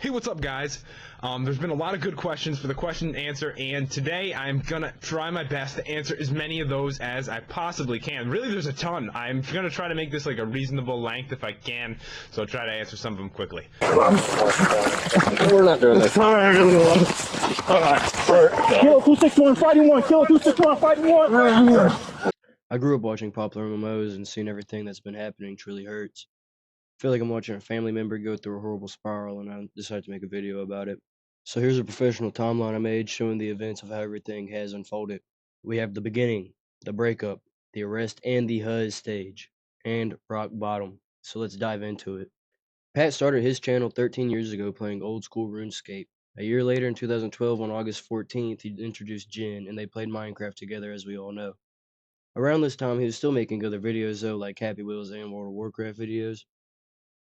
Hey, what's up, guys? There's been a lot of good questions for the question and answer, and today I'm gonna try my best to answer as many of those as I possibly can. Really, there's a ton. I'm gonna try to make this like a reasonable length if I can, so I'll try to answer some of them quickly. We're not doing this. Alright. Kilo 261 fighting one. Kilo 261 fighting one. I grew up watching Popularmmos and seeing everything that's been happening truly hurts. I feel like I'm watching a family member go through a horrible spiral, and I decided to make a video about it. So here's a professional timeline I made showing the events of how everything has unfolded. We have the beginning, the breakup, the arrest, and the Huz stage, and rock bottom. So let's dive into it. Pat started his channel 13 years ago playing old school RuneScape. A year later, in 2012, on August 14th, he introduced Jin, and they played Minecraft together, as we all know. Around this time, he was still making other videos, though, like Happy Wheels and World of Warcraft videos.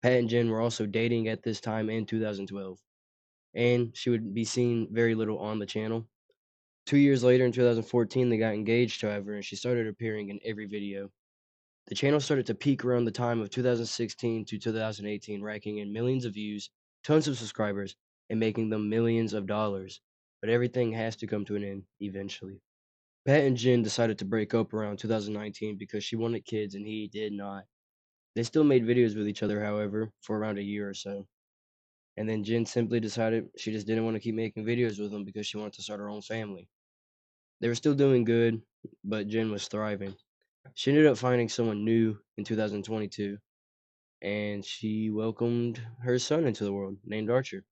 Pat and Jen were also dating at this time in 2012, and she would be seen very little on the channel. 2 years later, in 2014, they got engaged, however, and she started appearing in every video. The channel started to peak around the time of 2016 to 2018, racking in millions of views, tons of subscribers, and making them millions of dollars. But everything has to come to an end eventually. Pat and Jen decided to break up around 2019 because she wanted kids and he did not. They still made videos with each other, however, for around a year or so. And then Jen simply decided she just didn't want to keep making videos with him because she wanted to start her own family. They were still doing good, but Jen was thriving. She ended up finding someone new in 2022, and she welcomed her son into the world, named Archer.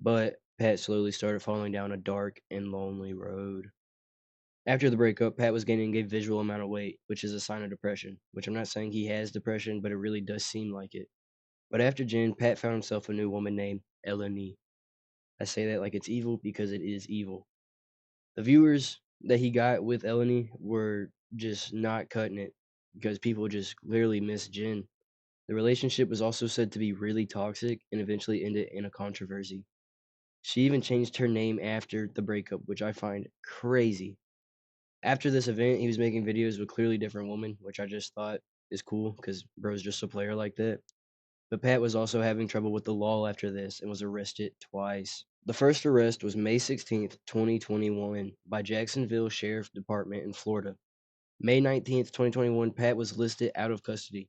But Pat slowly started falling down a dark and lonely road. After the breakup, Pat was gaining a visual amount of weight, which is a sign of depression, which I'm not saying he has depression, but it really does seem like it. But after Jen, Pat found himself a new woman named Eleni. I say that like it's evil because it is evil. The viewers that he got with Eleni were just not cutting it because people just clearly miss Jen. The relationship was also said to be really toxic and eventually ended in a controversy. She even changed her name after the breakup, which I find crazy. After this event, he was making videos with clearly different women, which I just thought is cool because bro's just a player like that. But Pat was also having trouble with the law after this and was arrested twice. The first arrest was May 16th, 2021, by Jacksonville Sheriff Department in Florida. May 19th, 2021, Pat was listed out of custody.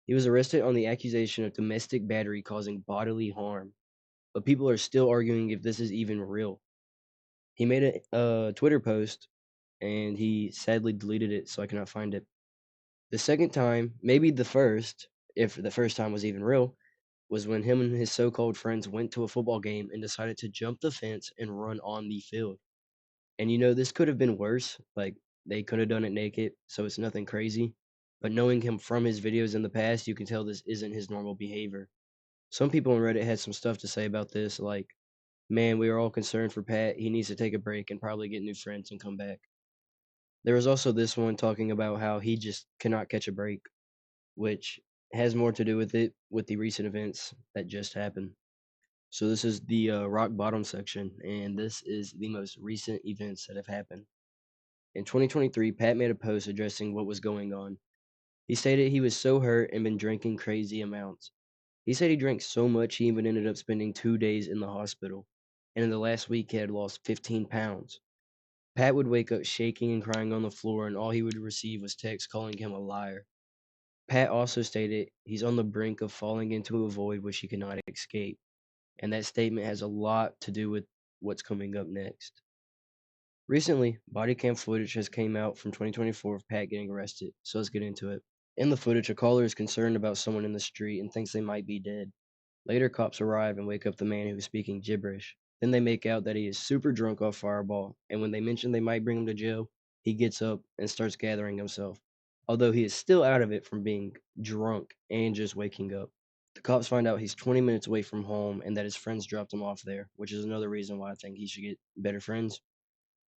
He was arrested on the accusation of domestic battery causing bodily harm, but people are still arguing if this is even real. He made a Twitter post, and he sadly deleted it, so I cannot find it. The second time, maybe the first, if the first time was even real, was when him and his so-called friends went to a football game and decided to jump the fence and run on the field. And this could have been worse. Like, they could have done it naked, so it's nothing crazy. But knowing him from his videos in the past, you can tell this isn't his normal behavior. Some people on Reddit had some stuff to say about this, like, man, we are all concerned for Pat. He needs to take a break and probably get new friends and come back. There was also this one talking about how he just cannot catch a break, which has more to do with it with the recent events that just happened. So this is the rock bottom section, and this is the most recent events that have happened. In 2023, Pat made a post addressing what was going on. He stated he was so hurt and been drinking crazy amounts. He said he drank so much he even ended up spending 2 days in the hospital, and in the last week he had lost 15 pounds. Pat would wake up shaking and crying on the floor, and all he would receive was texts calling him a liar. Pat also stated he's on the brink of falling into a void which he cannot escape, and that statement has a lot to do with what's coming up next. Recently, bodycam footage has came out from 2024 of Pat getting arrested, so let's get into it. In the footage, a caller is concerned about someone in the street and thinks they might be dead. Later, cops arrive and wake up the man who is speaking gibberish. Then they make out that he is super drunk off Fireball, and when they mention they might bring him to jail, he gets up and starts gathering himself, although he is still out of it from being drunk and just waking up. The cops find out he's 20 minutes away from home and that his friends dropped him off there, which is another reason why I think he should get better friends.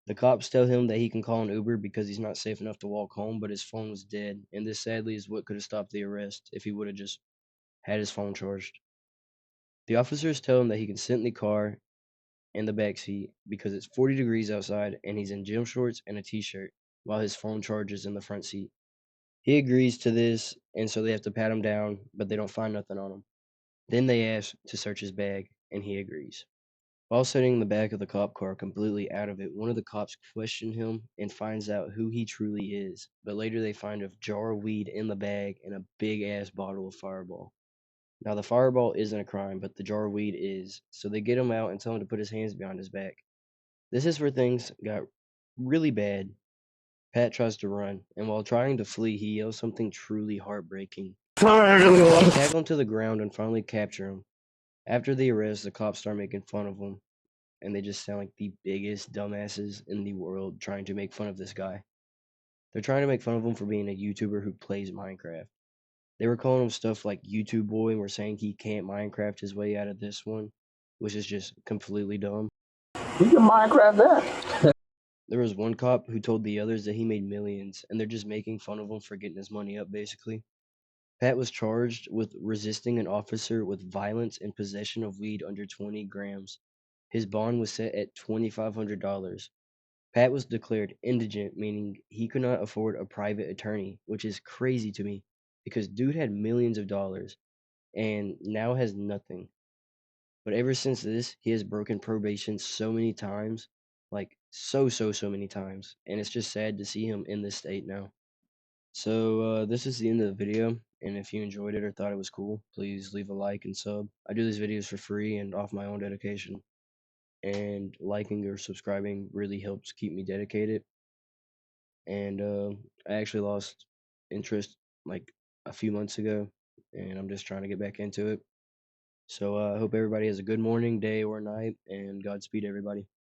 The cops tell him that he can call an Uber because he's not safe enough to walk home, but his phone was dead, and this sadly is what could have stopped the arrest if he would have just had his phone charged. The officers tell him that he can sit in the car in the back seat because it's 40 degrees outside and he's in gym shorts and a t-shirt while his phone charges in the front seat. He agrees to this, and so they have to pat him down, but they don't find nothing on him. Then they ask to search his bag, and he agrees. While sitting in the back of the cop car completely out of it, one of the cops questions him and finds out who he truly is. But later they find a jar of weed in the bag and a big ass bottle of Fireball. Now the Fireball isn't a crime, but the jar of weed is. So they get him out and tell him to put his hands behind his back. This is where things got really bad. Pat tries to run, and while trying to flee, he yells something truly heartbreaking. They tackle him to the ground and finally capture him. After the arrest, the cops start making fun of him, and they just sound like the biggest dumbasses in the world trying to make fun of this guy. They're trying to make fun of him for being a YouTuber who plays Minecraft. They were calling him stuff like YouTube boy and were saying he can't Minecraft his way out of this one, which is just completely dumb. You can Minecraft that. There was one cop who told the others that he made millions, and they're just making fun of him for getting his money up, basically. Pat was charged with resisting an officer with violence and possession of weed under 20 grams. His bond was set at $2,500. Pat was declared indigent, meaning he could not afford a private attorney, which is crazy to me because dude had millions of dollars and now has nothing. But ever since this, he has broken probation so many times, like so many times, and it's just sad to see him in this state now. So this is the end of the video, and if you enjoyed it or thought it was cool, please leave a like and sub. I do these videos for free and off my own dedication, and liking or subscribing really helps keep me dedicated. And I actually lost interest like a few months ago, and I'm just trying to get back into it. So I hope everybody has a good morning, day, or night, and Godspeed, everybody.